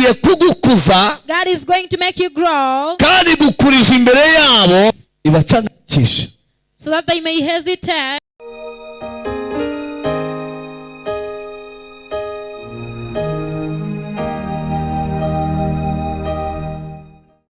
igiye kugukuza God is going to make you grow kandi gukurije imbere yabo ibacangakisha so that they may hesitate.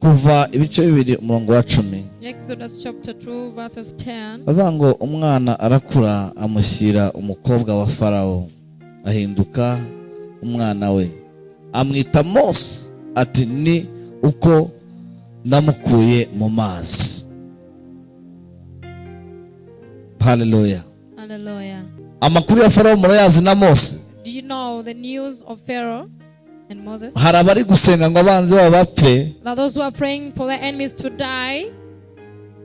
kuva ibice bibiri umurongo wa 10 Exodus chapter 2 verses 10. bavuga ngo umwana arakura amushyira umukobwa wa Farawo ahinduka umwana we amwita Mose ati ni uko namukuye mu mazi. Hallelujah. Hallelujah. Amakuru ya Farawo murayazi na Mose. Do you know the news of Pharaoh and Moses? Hari abari gusenga ngo abanzi babo bapfe. Now those who are praying for their enemies to die,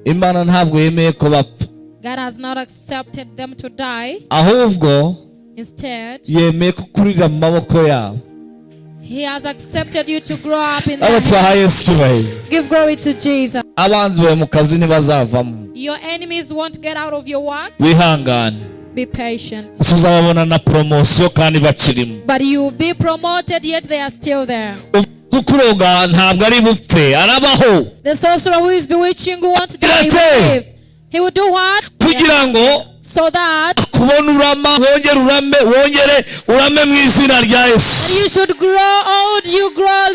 Imana ntabwo yemeye ko bapfa. God has not accepted them to die. Ahubwo Instead, yemeye kukurira mu maboko yabo. He has accepted you to grow up in Abo twahaye Yesu cyubahiro. Give glory to Jesus. Abanzi bawe mu kazi ntibazavamo. Your enemies won't get out of your work. Wihangane. Be patient. Uzababona na promotion kandi bakirimo. But you will be promoted yet they are still there. Ukuroga ntabwo ari bupfe arabaho. The sorcerer who is bewitching you won't die, he will live. He will do what? Kugira ngo so that kubona urama wongere urame mu izina rya Yesu. You should grow old, you grow,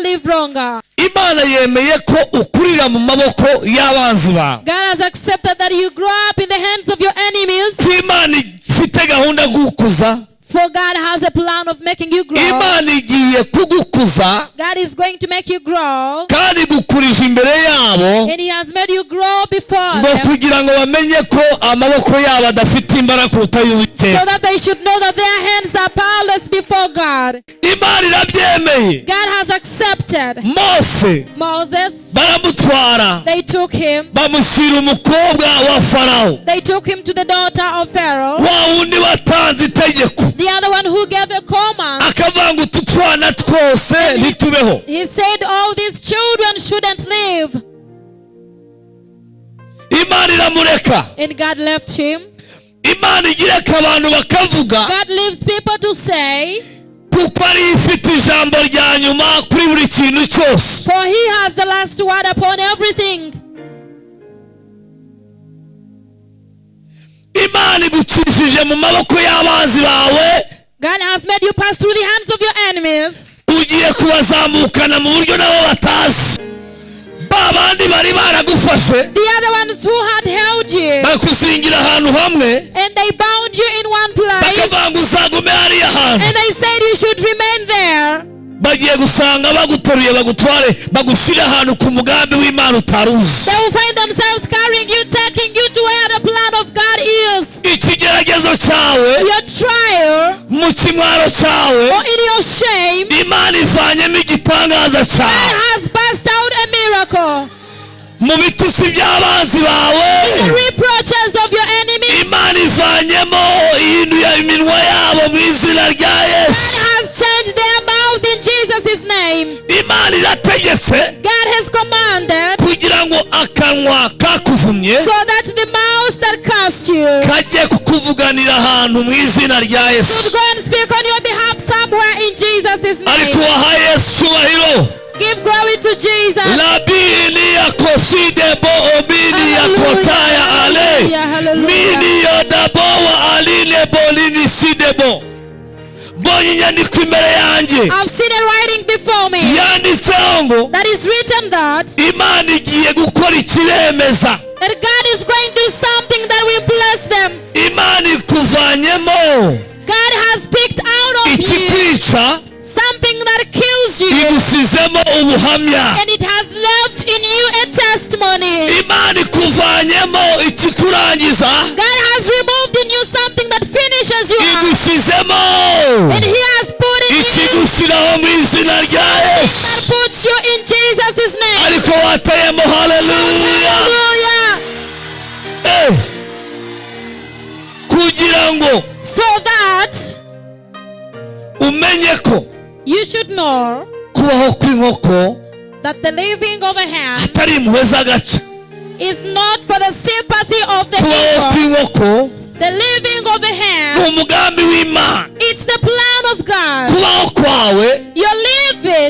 live longer. Imana yemeye ko ukurira mu maboko y'abanzi ba. God has accepted that you grow up in the hands of your enemies. Imana ifite gahunda gukuza. For God has a plan of making you grow. Imana igiye kugukuza. God is going to make you grow. Kandi gukurije imbere yabo. And He has made you grow before ngo them. kugira ngo bamenye ko amaboko yabo adafite imbaraga kuruta y'Uwiteka. So that they should know that their hands are powerless before God. Imana irabyemeye. God has accepted. Moses baramutwara. They took him. Bamushyira umukobwa wa Farawo. They took him to the daughter of Pharaoh. Wa wundi watanze itegeko. The other one who gave a command. Akavuga ngo tutwana twose ntitubeho. He said all these children shouldn't live. Imana iramureka. And God left him. Imana igireka abantu bakavuga. God leaves people to say. Kuko ari ifite ijambo rya nyuma kuri buri kintu cyose. For He has the last word upon everything. Imana igucishije mu maboko y'abanzi bawe. God has made you pass through the hands of your enemies. Ugiye kubazamukana mu buryo nabo batazi. Babandi bari baragufashe. The other ones who had held you. Bakuzingira ahantu hamwe. And they bound you in one place. Bakavanga uzagume hariya hantu. And they said you should remain there. Bagiye gusanga baguteruye bagutware bagushyira ahantu ku mugambi w'Imana utaruzi. They will find themselves carrying you, taking you to where the plan of God is. Ikigeragezo cyawe. Your trial. Mu kimwaro cyawe. Or in your shame. Imana ivanyemo igitangaza cyawe. God has burst out a miracle. Mu bitutsi by'abanzi bawe. The reproaches of your enemies. Imana ivanyemo ihinduye iminwa yabo mu izina rya Yesu. God has changed their mouth in Jesus' name. Imana irategetse. God has commanded. Kugira ngo akanwa kakuvumye. So that the mouth that cursed you. Kajye kukuvuganira ahantu mu izina rya Yesu. Should go and speak on your behalf somewhere in Jesus' name. Ariko wahaye Yesu cyubahiro. Give glory to Jesus. Labini yakoside bo omini yakotaya ale. Mini yodabowa aline bolini sidebo. Mbonye inyandiko imbere yanjye. I've seen a writing before me. Yanditseho ngo. That is written that. Imana igiye gukora ikiremeza. That God is going to do something that will bless them. Imana ikuvanyemo. God has picked out of ikikwica. Something that kills you. Igusizemo ubuhamya. And it has left in you a testimony. Imana ikuvanyemo ikikurangiza. God has removed in you something that finishes you. Igusizemo. And He has put in you ikigushyiraho mu izina rya Yesu. that puts you in Jesus' name. Ariko watayemo haleluya. Kugira ngo. So that. Umenye ko. You should know kubaho kw'inkoko that the living of a hand atari impuhwe z'agace. is not for the sympathy of the kubaho kw'inkoko The living of a hand umugambi w'Imana. It's the plan of God. Kubaho kwawe Your living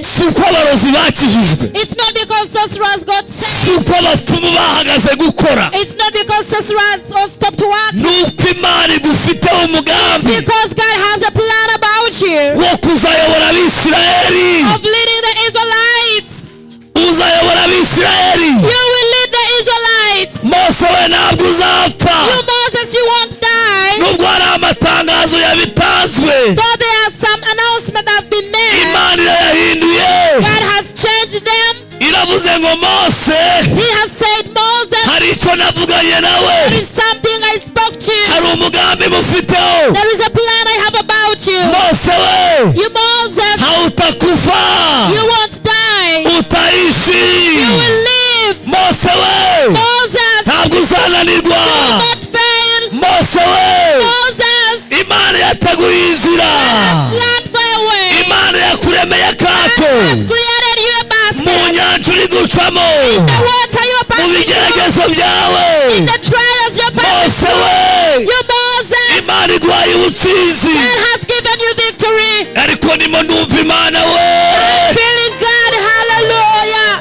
bakijijwe, It's not because sorcerers got si saved. uko abapfumu bahagaze gukora, It's not because sorcerers all stopped working. ni uko Imana igufiteho umugambi Because God has a plan about you wo kuzayobora Abisirayeli. of leading the Israelites. Uzayobora Abisirayeli. You will lead the Israelites. Mose we ntabwo uzapfa, You Moses, you won't die. nubwo hari amatangazo yabitanzwe. Though there are some announcements that have been made, Imana irayahinduye, God has changed them. iravuze ngo Mose, He has said, Moses, hari icyo navuganye nawe, there is something I spoke to you. hari umugambi mufiteho. There is a plan I have about you. Mose we, You Moses, hautakufa, you won't die. utaishi. You will live. Mose we, Moses, ntabwo uzananirwa. you will not fail. Mose we, Moses, Imana yateguye inzira, plan for a way. Imana yakuremeye akato, Has created you a mu basket. nyanja uri gucamo, The water your mu basket. bigeragezo byawe. The trials your Mose basket. we, You Moses, Imana iguhaye ubutsinzi. God has given you victory. Ariko ndimo ndumva Imana we, Feeling God, hallelujah.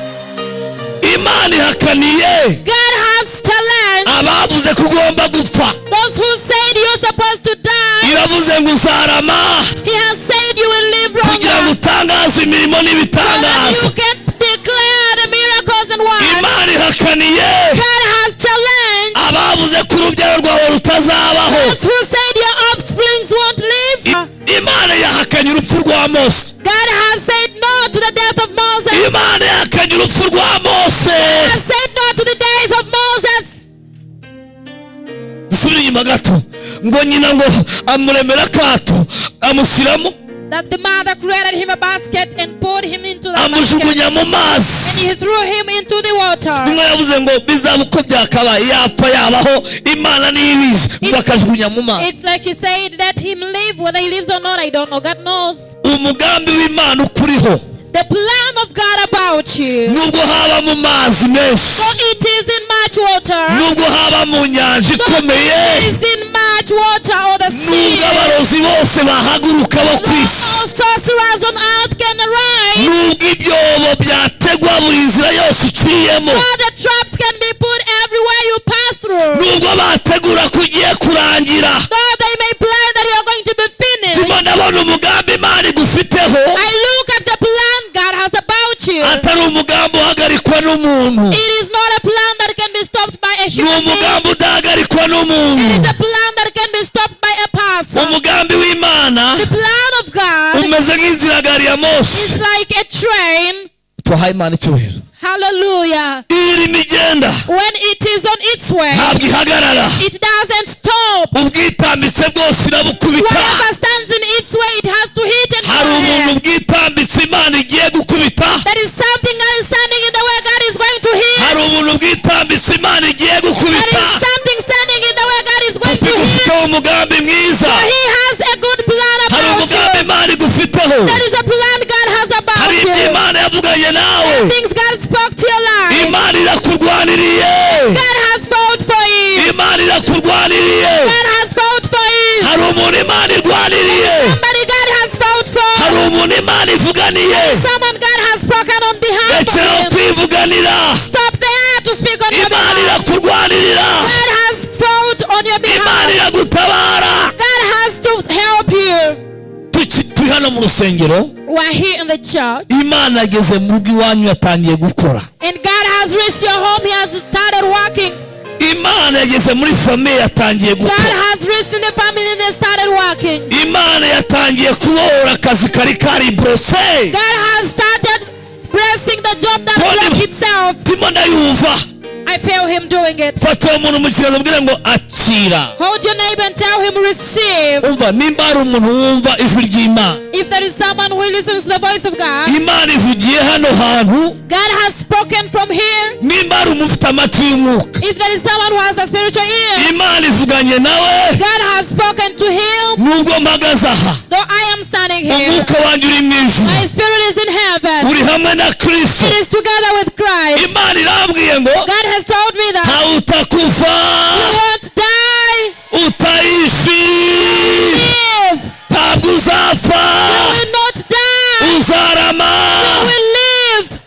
Imana ihakaniye God has challenged abavuze ko ugomba gupfa. those who said you're supposed to die. Iravuze ngo uzarama He has said you will live kugira ngo longer. utangaze imirimo So that n'ibitangaza. you can declare the miracles and wonders. Imana ihakaniye God has challenged abavuze ko urubyaro rwawe rutazabaho. those who said your offsprings won't live. Imana yahakanye urupfu rwa Mose. God has said no to the death of Moses. Imana yahakanye urupfu rwa Mose. God has said no to the death of Moses. Dusubire inyuma gato, ngo nyina ngo amuremera akato, amushyiramo, That the mother created him a basket and poured him into the basket. amujugunya mu mazi. He threw him into the water. Nimwe yavuze ngo bizaba uko byakabaye, yapfa yabaho, Imana niyo ibizi, ngo akajugunya mu mazi. It's like she said, let him live. Whether he lives or not, I don't know. God knows. Umugambi w'Imana ukuriho, The plan of God about you. nubwo haba mu mazi menshi, So it is in much water. nubwo haba mu nyanja ikomeye, It is in much water or the sea. nubwo abarozi bose bahaguruka bo ku isi, No sorcerers on earth can arise. nubwo ibyobo byategwa buri nzira yose uciyemo, God, the traps can be put everywhere you pass through. nubwo bategura ko ugiye kurangira. God, they may plan that you're going to be finished. Ndimo ndabona umugambi Imana igufiteho, I look at the plan God has about you. atari umugambi uhagarikwa n'umuntu, It is not a plan that can be stopped by a ni human being. umugambi udahagarikwa It n'umuntu. is a plan that can be stopped by a person. Umugambi w'Imana The plan of God umeze nk'inzira gari ya Mose. is like a train. Twahaye Imana icyubahiro. Hallelujah. Irimo igenda, When it is on its way, ntabwo ihagarara. it doesn't stop. Ubwitambitse bwose irabukubita. Whatever stands in its way, it has to hit and Hari umuntu fire. ubwitambitse Imana igiye gukubita. There is something that is standing in the way God is going to hit. Hari umuntu ubwitambitse Imana igiye There gukubita. is something standing in the way God is going Kuko to hit. igufiteho umugambi mwiza. For He has a good plan Hari about umugambi you. Imana igufiteho. There is a plan God has about Hari ibyo you. Imana yavuganye nawe. Things God spoke to your life. Imana irakurwaniriye. God has fought for you. Imana irakurwaniriye. God has fought for you. Hari umuntu Imana irwaniriye. Somebody God has fought Hari for. umuntu Imana ivuganiye. Someone God has spoken on behalf Rekeraho of him. kwivuganira. Stop there to speak on your Imana behalf. irakurwanirira. God has fought on your Imana behalf. iragutabara. God has to help you. Turi hano mu rusengero, We're here in the church. Imana ageze mu rugo iwanyu yatangiye gukora. And God has reached your home. He has started working. Imana yageze muri famiye yatangiye God gukora. has reached in the family and they started working. Imana yatangiye kubohora akazi kari kariborose. God has started pressing the job that Tony- broke itself. Ndimo ndayumva. I feel him doing it. Fata uwo muntu mu kiganza ubwire ngo akira. Hold your neighbor and tell him receive. Umva, nimba hari umuntu wumva ijwi ry'Imana, If there is someone who listens to the voice of God, Imana ivugiye hano hantu. God has spoken from here. Nimba hari umufite amatwi y'umwuka, If there is someone who has a spiritual ear, Imana ivuganye nawe. God has spoken to him. Nubwo mpagaze aha, Though I am standing here, umwuka wanjye uri mu ijuru, my spirit is in heaven. uri hamwe na Kristo. It is together with Christ. Imana irambwiye ngo God has told me that hautakufa, you won't die. utaishi, Live. ntabwo uzapfa, You will not die. uzarama. You will live.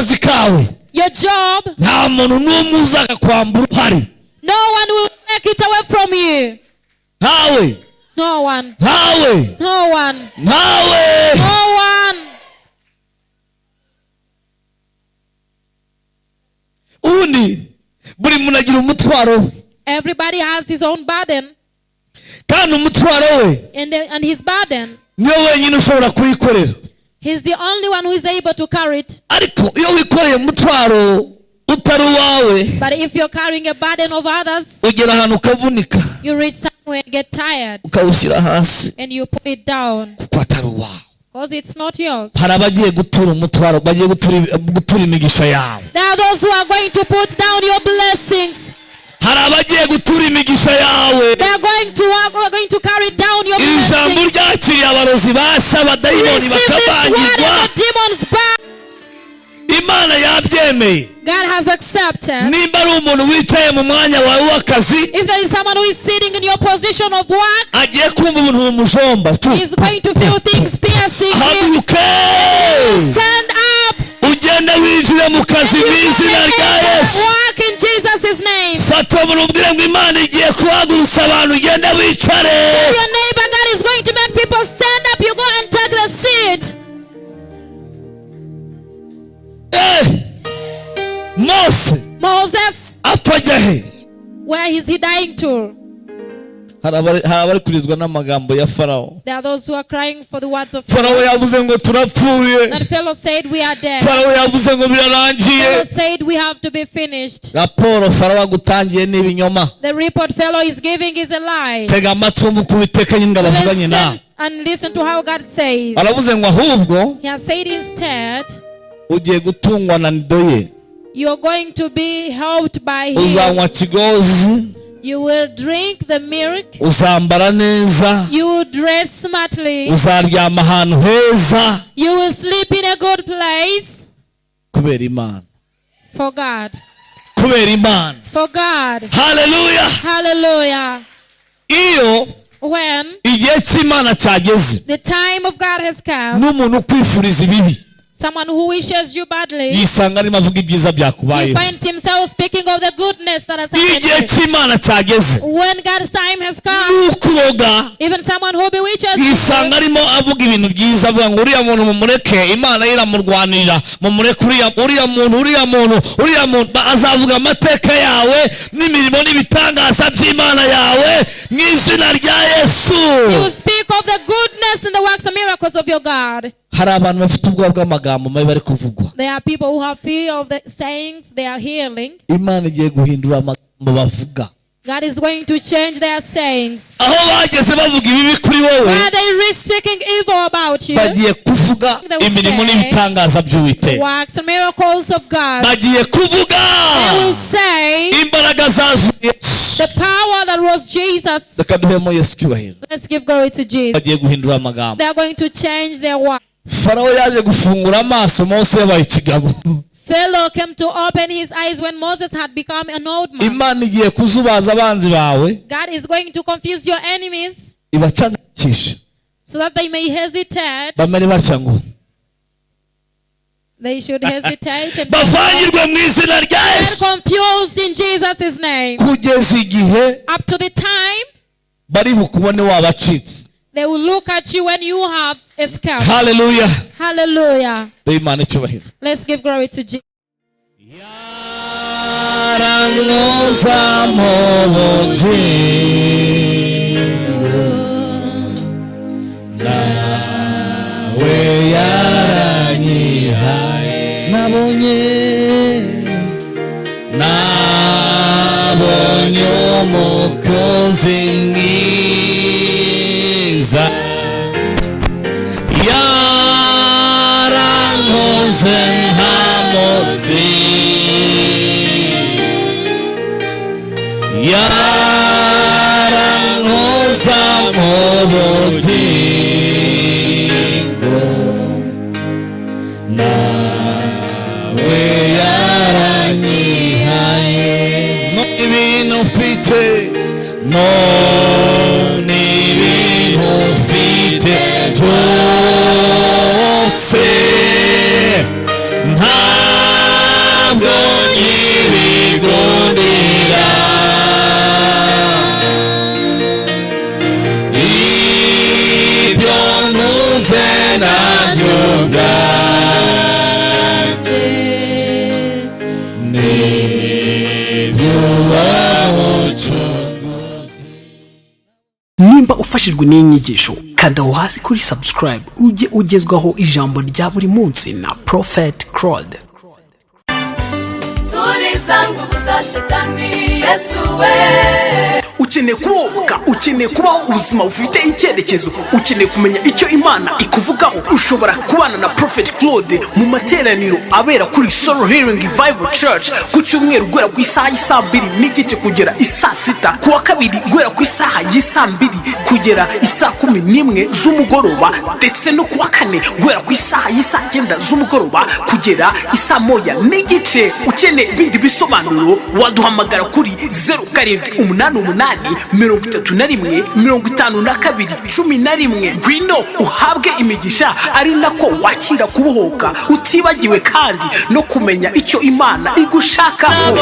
akazi kawe your job, nta muntu n'umwe uzakakwambura uhari. no one will take it away from you. Ntawe. No one. Ntawe. No one. Ntawe. No one. Ubundi buri muntu agira umutwaro. Everybody has his own burden. Kandi umutwaro we And his burden, niwe wenyine ushobora kuyikorera. he's the only one who is able to carry it. Ariko iyo wikoreye umutwaro utari uwawe, But if you're carrying a burden of others, ugera ahantu ukavunika, you reach somewhere and get tired ukawushyira hasi and you put it down kuko atari uwawe. because it's not yours. Hari abagiye gutura umutwaro, bagiye gutura imigisha yawe. There are those who are going to put down your blessings. Hari abagiye gutura imigisha yawe. They are going to carry down your Iri jambo blessings. ryakiriye abarozi basa abadayimoni Receive this word bakabangirwa. and the demons back. Imana yabyemeye. God has accepted. Nimba ari umuntu wicaye mu mwanya wawe w'akazi, If there is someone who is sitting in your position of work, agiye kumva ubuntu bumujomba. he's going to feel things piercing him. Haguruke Stand up. ugende winjire mu kazi mu izina rya Yesu. Walk in Jesus' name. Fata umuntu ubwire ngo Imana igiye kuhagurutsa abantu, ugende wicare. Your neighbor, God is going to make people stand up. You go and take the seat. Moses, apfa ajya he? where is he dying to? Hari abari kurizwa n'amagambo ya Farawo. There are those who are crying for the words of Farawo yavuze ngo turapfuye. That fellow said we are dead. Farawo yavuze ngo birarangiye. Fellow said we have to be finished. Raporo Farawo agutangiye n'ibinyoma. The report fellow is giving is a lie. Tega amatwi wumve uko Uwiteka nyine abavuganye nawe. Listen and listen to how God says. Aravuze ngo ahubwo He has said instead, ugiye gutungwa na ndoye. you're going to be helped by him. Uzanywa kigozi. You will drink the milk. Uzambara neza. You will dress smartly. Uzaryama ahantu heza. You will sleep in a good place. Kubera Imana. For God. Kubera Imana. For God. Hallelujah. Hallelujah. Iyo When igihe cy'Imana cyageze, the time of God has come, n'umuntu ukwifuriza ibibi someone who wishes you badly, yisanga arimo avuga ibyiza he byakubayeho. finds himself speaking of the goodness that has happened to Igihe you. cy'Imana cyageze, When God's time has come, n'ukuroga even someone who bewitches yisanga you, arimo avuga ibintu byiza, avuga ngo uriya muntu mumureke, Imana iramurwanirira, mumureke uriya muntu azavuga amateka yawe n'imirimo n'ibitangaza by'Imana yawe mu izina rya Yesu. you will speak of the goodness and the works and miracles of your God. Hari abantu bafite ubwoba bw'amagambo mabi bari kuvugwa. There are people who have fear of the sayings they are hearing. Imana igiye guhindura amagambo bavuga. God is going to change their sayings. Aho bageze bavuga ibibi kuri wowe, Where they speaking evil about you, bagiye kuvuga imirimo n'ibitangaza by'Uwiteka. works and miracles of God. Bagiye kuvuga They will say imbaraga zazuye Yesu. the power that was Jesus. Reka duhemo Yesu cyubahiro. Let's give glory to Jesus. Bagiye guhindura amagambo. They are going to change their work. Farawo yaje gufungura amaso, Mose yabaye ikigabo. Pharaoh came to open his eyes when Moses had become an old man. Imana igiye kuzubaza abanzi bawe, God is going to confuse your enemies ibacangakisha, so that they may hesitate. bamere batya ngo They should hesitate and bavanyirwe mu izina rya get Yesu, confused in Jesus' name. kugeza igihe Up to the time bari bukubone wabacitse. they will look at you when you have escaped. Hallelujah. Hallelujah. Imana icyubahiro. Let's give glory to Jesus. Yarangoza mu bugingo, nawe yaranyihaye. Nabonye umukozi mwiza, yarankoze ntamuzi, yarankoza mu bugingo, nawe yaranyihaye. Ibintu ufite, none ibintu ufite byose, nta bwanjye nimba ufashijwe n'inyigisho kanda aho hasi kuri subscribe ujye ugezwaho ijambo rya buri munsi na Prophet Claude. Ukeneye kubohoka, ukeneye kubaho ubuzima bufite icyerekezo, ukeneye kumenya icyo Imana ikuvugaho. Ushobora kubana na Prophet Claude mu materaniro abera kuri Soul Healing Revival Church ku cyumweru guhera ku isaha y'isa 2:30 kugera isa 6, ku wa kabiri guhera ku isaha y'isa 2 kugera isa 11 z'umugoroba, ndetse no ku wa kane guhera ku isaha y'isa 9 z'umugoroba kugera isa 1:30. Ukeneye ibindi bisobanuro waduhamagara kuri 0788315211. Gwino uhabwe imigisha ari nako wakira kubohoka, utibagiwe kandi no kumenya icyo Imana igushakaho.